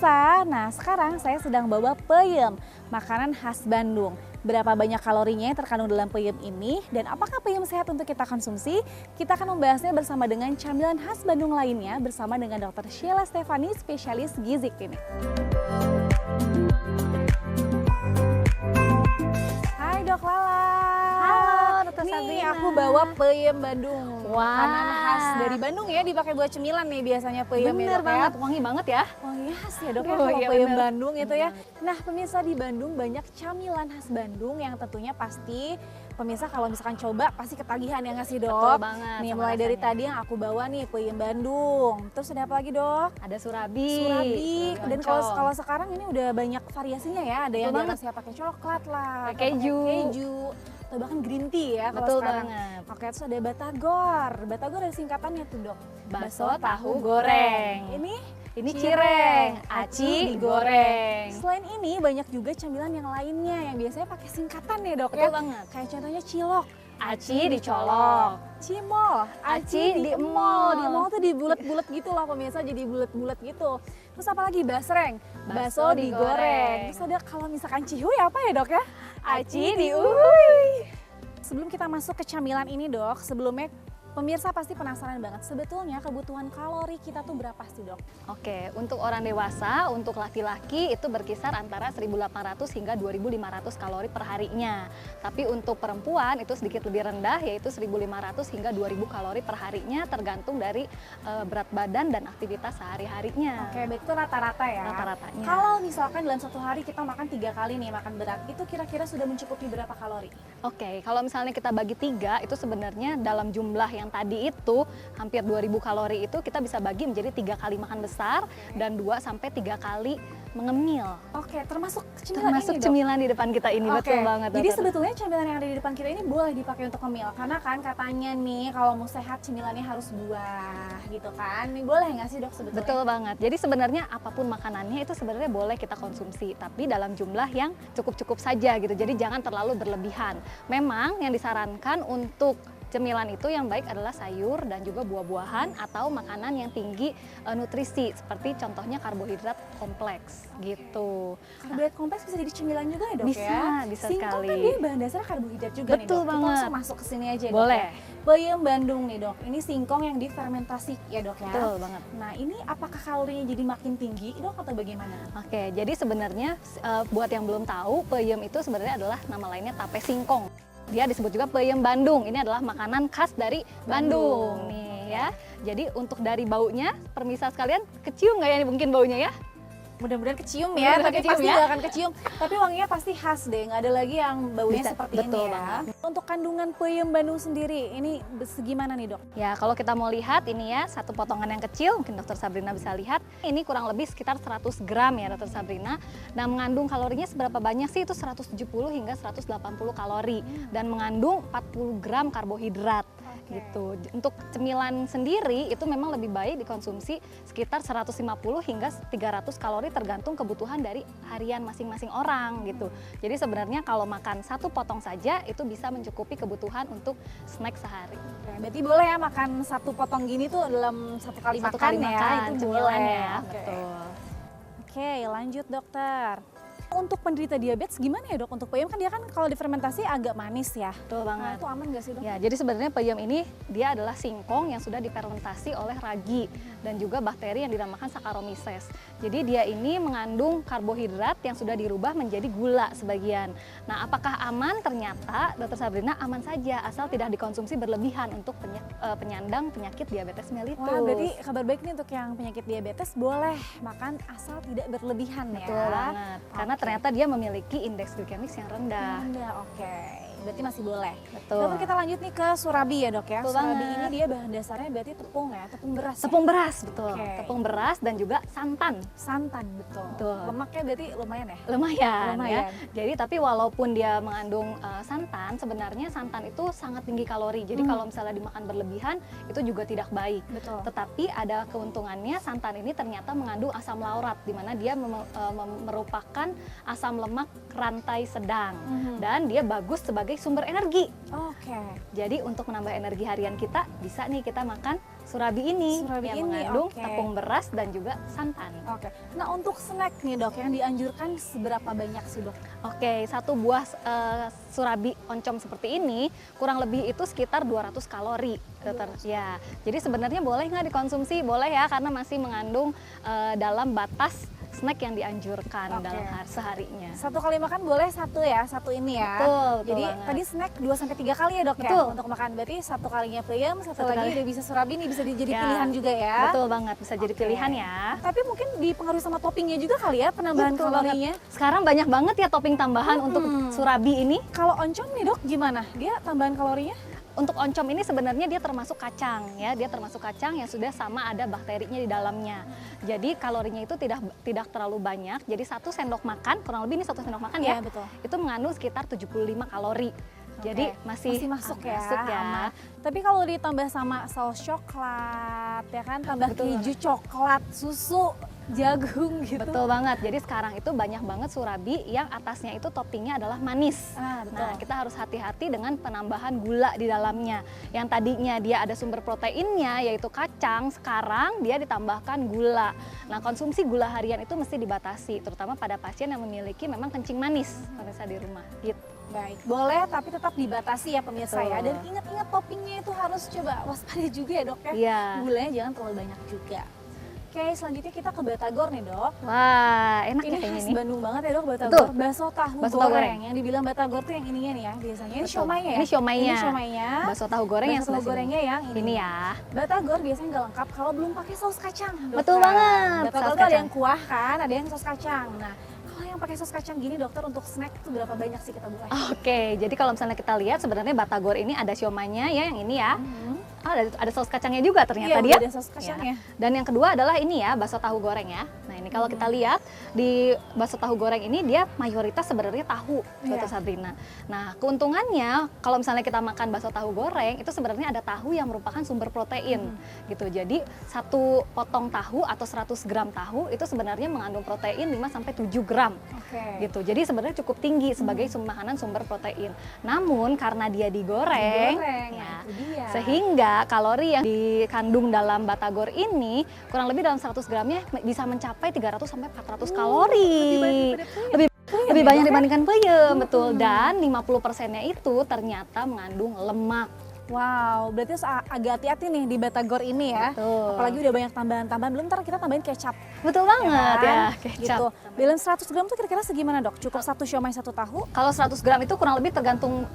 pemirsa, nah sekarang saya sedang bawa peyem, makanan khas Bandung. Berapa banyak kalorinya yang terkandung dalam peyem ini dan apakah peyem sehat untuk kita konsumsi? Kita akan membahasnya bersama dengan camilan khas Bandung lainnya bersama dengan Dr. Sheila Stefani, spesialis gizi klinik. Hai Dok Lala. Halo Dr. Nih Sabrina. aku bawa peyem Bandung. Wah. Makanan khas dari Bandung ya, dipakai buat cemilan nih biasanya peyem ya Bener Dok banget, ya. wangi banget ya. Wangi khas ya Dok ya Oh, kalau iya peyem bener. Bandung itu ya. Nah pemirsa, di Bandung banyak camilan khas Bandung yang tentunya pasti pemirsa kalau misalkan coba pasti ketagihan ya nggak sih Dok? Betul banget Nih sama mulai dari rasanya. tadi yang aku bawa nih peyem Bandung. Terus ada apa lagi Dok? Ada surabi. Surabi. Dan oncom. kalau sekarang ini udah banyak variasinya ya. Ada yang Betul banget. diatasnya pakai coklat lah, Pakai atau pakai keju. keju, atau bahkan green tea ya kalau Betul sekarang. banget. Oke, terus ada batagor. Batagor ada singkatannya tuh Dok. Bakso tahu goreng. Ini cireng, aci digoreng. Selain ini banyak juga camilan yang lainnya yang biasanya pakai singkatan ya Dok Betul ya. banget. Kayak contohnya cilok, Aci dicolok. cimol, Aci diemol. diemol. Diemol tuh dibulet-bulet gitu lah pemirsa, jadi bulet-bulet gitu. Terus apa lagi? Basreng, bakso Bakso digoreng. digoreng. Terus ada kalau misalkan cihuy apa ya Dok ya? Aci diuhuy. Sebelum kita masuk ke camilan ini Dok, sebelumnya pemirsa pasti penasaran banget, sebetulnya kebutuhan kalori kita tuh berapa sih Dok? Oke, untuk orang dewasa, untuk laki-laki itu berkisar antara 1.800 hingga 2.500 kalori per harinya. Tapi untuk perempuan itu sedikit lebih rendah, yaitu 1.500 hingga 2.000 kalori per harinya, tergantung dari berat badan dan aktivitas sehari-harinya. Oke, baik itu rata-rata ya. Rata-ratanya. Kalau misalkan dalam satu hari kita makan 3 kali nih makan berat, itu kira-kira sudah mencukupi berapa kalori? Oke, kalau misalnya kita bagi 3, itu sebenarnya dalam jumlah yang tadi itu hampir 2.000 kalori itu kita bisa bagi menjadi 3 kali makan besar dan 2 sampai 3 kali mengemil. Oke, termasuk cemilan Termasuk ini Dok? cemilan di depan kita ini, Oke, betul banget. jadi dokter. sebetulnya cemilan yang ada di depan kita ini boleh dipakai untuk ngemil, karena kan katanya nih kalau mau sehat cemilannya harus buah gitu kan. Ini boleh nggak sih Dok sebetulnya? Betul banget. Jadi sebenarnya apapun makanannya itu sebenarnya boleh kita konsumsi, tapi dalam jumlah yang cukup-cukup saja gitu. Jadi jangan terlalu berlebihan. Memang yang disarankan untuk cemilan itu yang baik adalah sayur dan juga buah-buahan atau makanan yang tinggi nutrisi seperti contohnya karbohidrat kompleks gitu. Karbohidrat kompleks bisa jadi cemilan juga ya Dok Bisa, ya? bisa Singkong sekali. kan dia bahan dasarnya karbohidrat juga nih Betul Dok. Kita banget. langsung masuk ke sini aja ya, Dok. Boleh. Ya. Peyem Bandung nih Dok, ini singkong yang difermentasi ya Dok ya? Betul banget. Nah ini apakah kalorinya jadi makin tinggi Dok atau bagaimana? Oke, jadi sebenarnya buat yang belum tahu, peyem itu sebenarnya adalah nama lainnya tape singkong. Dia disebut juga peyem Bandung. Ini adalah makanan khas dari Bandung nih ya. Jadi untuk dari baunya, permisa sekalian, kecium nggak ya nih mungkin baunya ya? Mudah-mudahan kecium ya, Mudah-mudahan tapi kecium pasti ya. nggak akan kecium. Tapi wanginya pasti khas deh, nggak ada lagi yang baunya Bisa, seperti betul ini ya. banget. Untuk kandungan peyem Bandung sendiri, ini segimana nih Dok? Ya, kalau kita mau lihat ini ya, satu potongan yang kecil, mungkin Dokter Sabrina bisa lihat. Ini kurang lebih sekitar 100 gram ya Dokter Sabrina. Nah, mengandung kalorinya seberapa banyak sih? Itu 170 hingga 180 kalori. Dan mengandung 40 gram karbohidrat. Oke. Gitu. Untuk cemilan sendiri itu memang lebih baik dikonsumsi sekitar 150 hingga 300 kalori tergantung kebutuhan dari harian masing-masing orang gitu. Jadi sebenarnya kalau makan satu potong saja itu bisa mencukupi kebutuhan untuk snack sehari. Oke, berarti boleh ya makan satu potong gini tuh dalam satu kali Satu makan kali ya, makan itu cemilannya, boleh. Oke. betul. Oke, lanjut dokter. Untuk penderita diabetes gimana ya Dok? Untuk peyem kan dia kan kalau difermentasi agak manis ya. Betul Nah, banget. itu aman nggak sih Dok? Ya, jadi sebenarnya peyem ini dia adalah singkong yang sudah difermentasi oleh ragi dan juga bakteri yang dinamakan Saccharomyces. Jadi dia ini mengandung karbohidrat yang sudah dirubah menjadi gula sebagian. Nah, apakah aman? Ternyata Dokter Sabrina aman saja asal tidak dikonsumsi berlebihan untuk penyandang penyakit diabetes mellitus. Wah, berarti kabar baik nih untuk yang penyakit diabetes boleh makan asal tidak berlebihan ya. Betul banget. Karena Oke. ternyata dia memiliki indeks glikemik yang rendah. Rendah, oke. Berarti masih boleh. Betul. Dokter kita lanjut nih ke surabi ya Dok ya. Betul Surabi banget. ini dia bahan dasarnya berarti tepung ya, tepung beras. Tepung beras, betul. Oke. Tepung beras dan juga santan. Santan betul. Betul. Lemaknya berarti lumayan ya. Lumayan, Lumayan. ya. Jadi tapi walaupun dia mengandung santan, sebenarnya santan itu sangat tinggi kalori. Jadi kalau misalnya dimakan berlebihan itu juga tidak baik. Betul. Tetapi ada keuntungannya santan ini ternyata mengandung asam laurat di mana dia merupakan asam lemak rantai sedang dan dia bagus sebagai sumber energi. Oke. Jadi untuk menambah energi harian kita bisa nih kita makan surabi ini Surabi yang ini, mengandung oke. tepung beras dan juga santan. Oke. Nah, untuk snack nih dok, yang dianjurkan seberapa banyak sih dok? Oke, satu buah surabi oncom seperti ini kurang lebih itu sekitar 200 kalori, dokter. Ya, jadi sebenarnya boleh nggak dikonsumsi? Boleh ya, karena masih mengandung dalam batas snack yang dianjurkan Oke. dalam seharinya. Satu kali makan boleh satu ya, satu ini ya. Betul Jadi banget. tadi snack 2-3 kali ya dok Betul. ya untuk makan. Berarti satu kalinya peyem, satu Satu lagi kali. udah bisa surabi nih, bisa jadi Ya, pilihan juga ya. Betul banget, bisa jadi Oke. pilihan ya. Tapi mungkin dipengaruhi sama toppingnya juga kali ya, penambahan Betul kalorinya. banget. Sekarang banyak banget ya topping tambahan untuk surabi ini. Kalau oncom nih dok, gimana? Dia tambahan kalorinya? Untuk oncom ini sebenarnya dia termasuk kacang ya, dia termasuk kacang yang sudah sama ada bakterinya di dalamnya. Jadi kalorinya itu tidak terlalu banyak. Jadi 1 sendok makan, kurang lebih ini 1 sendok makan ya. Iya, betul. Itu mengandung sekitar 75 kalori. Jadi Oke, masih masuk ya. masuk ya. aman. Tapi kalau ditambah sama saus coklat ya kan, tambah Betul keju coklat, susu, jagung gitu. Betul banget. Jadi sekarang itu banyak banget surabi yang atasnya itu toppingnya adalah manis. Ah, betul. Nah, kita harus hati-hati dengan penambahan gula di dalamnya. Yang tadinya dia ada sumber proteinnya yaitu kacang, sekarang dia ditambahkan gula. Nah, konsumsi gula harian itu mesti dibatasi, terutama pada pasien yang memiliki memang kencing manis pemirsa di rumah. Gitu. Baik, boleh tapi tetap dibatasi ya pemirsa ya. Betul. Dan ingat-ingat toppingnya itu harus coba waspada juga ya dok ya. Iya. Gulanya jangan terlalu banyak juga. Oke, selanjutnya kita ke batagor nih dok. Wah, enak ya Ini kayaknya khas ini. Bandung banget ya dok, batagor. Betul. Bakso tahu Bakso tahu goreng. goreng. Yang dibilang batagor tuh yang ininya nih ya biasanya. Ini Betul. siomaynya ya? Ini siomaynya. Ini siomaynya. Bakso tahu goreng yang Bakso tahu sebelah sini. gorengnya yang Ini ya. Batagor biasanya nggak lengkap kalau belum pakai saus kacang. Betul dokter. banget, Batagor saus tuh ada kacang. yang kuah kan, ada yang saus kacang. Nah, kalau yang pakai saus kacang gini dokter untuk snack itu berapa banyak sih kita boleh? Oke, jadi kalau misalnya kita lihat sebenarnya batagor ini ada siomaynya ya, yang ini ya. Oh, ada saus kacangnya juga ternyata Iya, dia. udah ada saus kacangnya. Ya. Dan yang kedua adalah ini ya, bakso tahu goreng ya. Nah, ini kalau kita lihat di bakso tahu goreng ini dia mayoritas sebenarnya tahu, Dr. Iya. Sabrina. Nah, keuntungannya kalau misalnya kita makan bakso tahu goreng itu sebenarnya ada tahu yang merupakan sumber protein gitu. Jadi satu potong tahu atau 100 gram tahu itu sebenarnya mengandung protein 5 sampai 7 gram. Oke. Gitu. Jadi sebenarnya cukup tinggi sebagai makanan sumber protein. Namun karena dia digoreng, Digoreng, ya, nah itu dia. sehingga kalori yang dikandung dalam batagor ini kurang lebih dalam 100 gramnya bisa mencapai 300 sampai 400 kalori. Lebih banyak dibandingkan peyem, betul. Dan 50%-nya itu ternyata mengandung lemak. Wow, berarti harus agak hati-hati nih di batagor ini ya. Betul. Apalagi udah banyak tambahan-tambahan, belum ntar kita tambahin kecap. Betul banget kan? ya, kecap. Gitu. Dalam 100 gram tuh kira-kira segimana dok? Cukup satu siomay satu tahu? Kalau 100 gram itu kurang lebih tergantung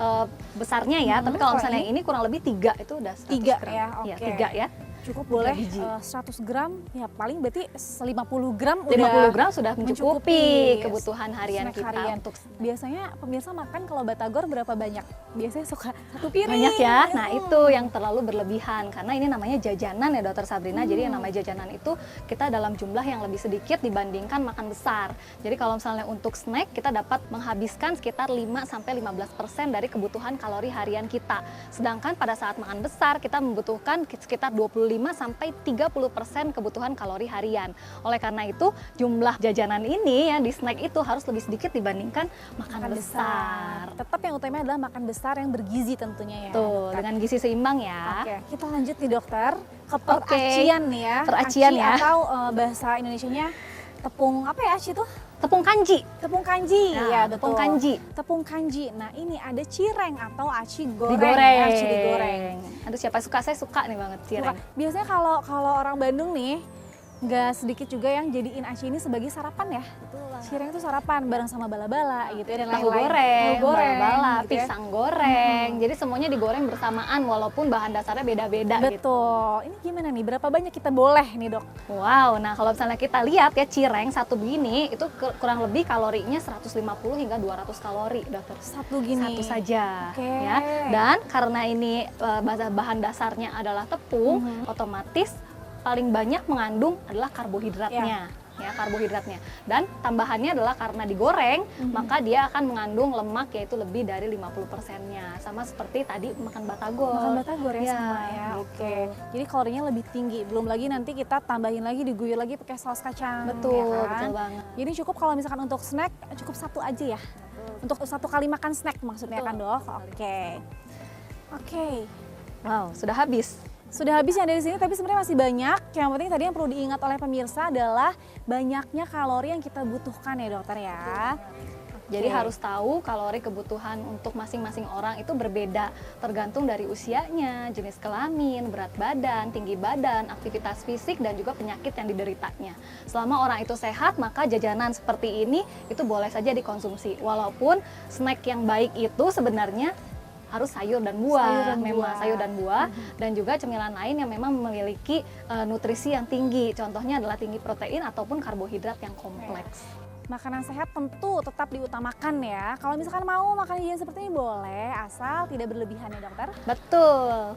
besarnya ya, tapi kalau kalau misalnya yang ini kurang lebih 3 itu udah 100 Tiga gram. ya, Iya, oke. 3 ya. Cukup boleh biji. 100 gram, ya paling berarti 50 gram 50 udah gram sudah mencukupi kebutuhan harian snack kita harian. untuk Biasanya pemirsa makan kalau batagor berapa banyak? Biasanya suka satu piring. banyak ya. Nah, itu yang terlalu berlebihan karena ini namanya jajanan ya Dokter Sabrina. Jadi yang namanya jajanan itu kita dalam jumlah yang lebih sedikit dibandingkan makan besar. Jadi kalau misalnya untuk snack kita dapat menghabiskan sekitar 5 sampai 15% dari kebutuhan kalori harian kita. Sedangkan pada saat makan besar kita membutuhkan sekitar 25 sampai 30% kebutuhan kalori harian. Oleh karena itu jumlah jajanan ini ya di snack itu harus lebih sedikit dibandingkan makan besar. Tetap yang utama adalah makan besar yang bergizi tentunya ya. Tuh, dokter. dengan gizi seimbang ya. Oke, kita lanjut nih dokter ke peracian nih ya. Peracian Aci ya. Atau bahasa Indonesianya tepung apa ya aci itu? Tepung kanji. Tepung kanji. Nah, Ya, betul. tepung kanji. Tepung kanji. Nah, ini ada cireng atau aci goreng. Digoreng. Ya, aci digoreng. Aduh, siapa suka? Saya suka nih banget cireng. Biasanya kalau orang Bandung nih nggak sedikit juga yang jadiin aci ini sebagai sarapan ya. Cireng itu sarapan bareng sama bala-bala gitu ya dan Tahu lain-lain. goreng, Tahu goreng, bala-bala, gitu ya. pisang goreng. Jadi semuanya digoreng bersamaan walaupun bahan dasarnya beda-beda gitu. Betul. Ini gimana nih? Berapa banyak kita boleh nih dok? Wow, nah kalau misalnya kita lihat ya cireng satu begini itu kurang lebih kalorinya 150 hingga 200 kalori, dokter. Satu gini. Satu saja, Oke. ya. Dan karena ini bahan dasarnya adalah tepung, otomatis paling banyak mengandung adalah karbohidratnya. Ya, karbohidratnya. Dan tambahannya adalah karena digoreng, maka dia akan mengandung lemak yaitu lebih dari 50%-nya. Sama seperti tadi makan batagor. Makan batagor ya, Ya, sama ya. gitu. Oke. Jadi kalorinya lebih tinggi. Belum lagi nanti kita tambahin lagi, diguyur lagi pakai saus kacang. Betul, ya kan? betul banget. Jadi cukup kalau misalkan untuk snack cukup satu aja ya. Untuk satu kali makan snack maksudnya Betul. kan dok. Oke. Oke. Wow, sudah habis. Sudah habis yang dari sini, tapi sebenarnya masih banyak. Yang penting tadi yang perlu diingat oleh pemirsa adalah banyaknya kalori yang kita butuhkan ya dokter ya. Jadi Oke. harus tahu kalori kebutuhan untuk masing-masing orang itu berbeda, tergantung dari usianya, jenis kelamin, berat badan, tinggi badan, aktivitas fisik, dan juga penyakit yang dideritanya. Selama orang itu sehat, maka jajanan seperti ini itu boleh saja dikonsumsi. Walaupun snack yang baik itu sebenarnya harus sayur dan buah, Sayur dan memang buah. sayur dan buah, dan juga cemilan lain yang memang memiliki nutrisi yang tinggi. Contohnya adalah tinggi protein ataupun karbohidrat yang kompleks. Makanan sehat tentu tetap diutamakan ya. Kalau misalkan mau makan jajan seperti ini boleh, asal tidak berlebihan ya dokter. Betul.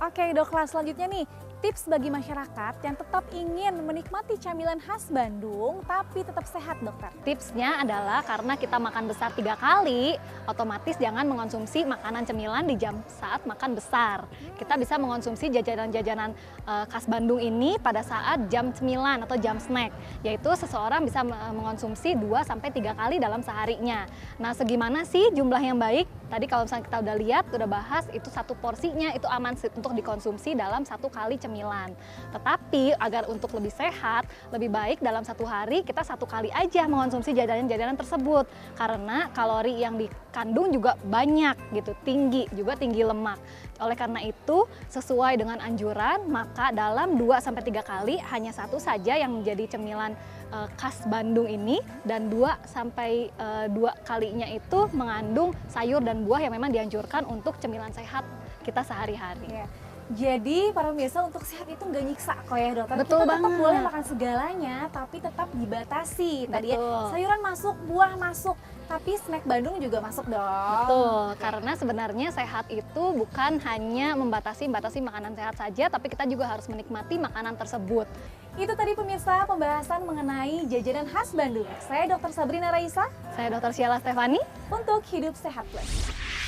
Oke dokter, selanjutnya nih, tips bagi masyarakat yang tetap ingin menikmati camilan khas Bandung tapi tetap sehat dokter. Tipsnya adalah karena kita makan besar 3 kali, otomatis jangan mengonsumsi makanan cemilan di jam saat makan besar. Kita bisa mengonsumsi jajanan-jajanan khas Bandung ini pada saat jam cemilan atau jam snack, yaitu seseorang bisa mengonsumsi 2-3 kali dalam seharinya. Nah, segimana sih jumlah yang baik? Tadi kalau misalnya kita udah lihat, udah bahas, itu satu porsinya itu aman untuk dikonsumsi dalam 1 kali cemilan. Tetapi agar untuk lebih sehat, lebih baik dalam 1 hari kita 1 kali aja mengonsumsi jajanan-jajanan tersebut, karena kalori yang dikandung juga banyak gitu, tinggi lemak. Oleh karena itu, sesuai dengan anjuran, maka dalam 2-3 kali hanya 1 saja yang menjadi cemilan khas Bandung ini, dan 2 kalinya itu mengandung sayur dan buah yang memang dianjurkan untuk cemilan sehat kita sehari-hari. Ya. Jadi para pemirsa, untuk sehat itu nggak nyiksa kok ya dokter. Betul Kita tetap banget. boleh makan segalanya, tapi tetap dibatasi. Tadi ya, Betul. sayuran masuk, buah masuk, tapi snack Bandung juga masuk dong. Betul, karena sebenarnya sehat itu bukan hanya membatasi makanan sehat saja, tapi kita juga harus menikmati makanan tersebut. Itu tadi pemirsa pembahasan mengenai jajanan khas Bandung. Saya Dr. Sabrina Raisa Saya Dr. Sheila Stefani. untuk Hidup Sehat Plus.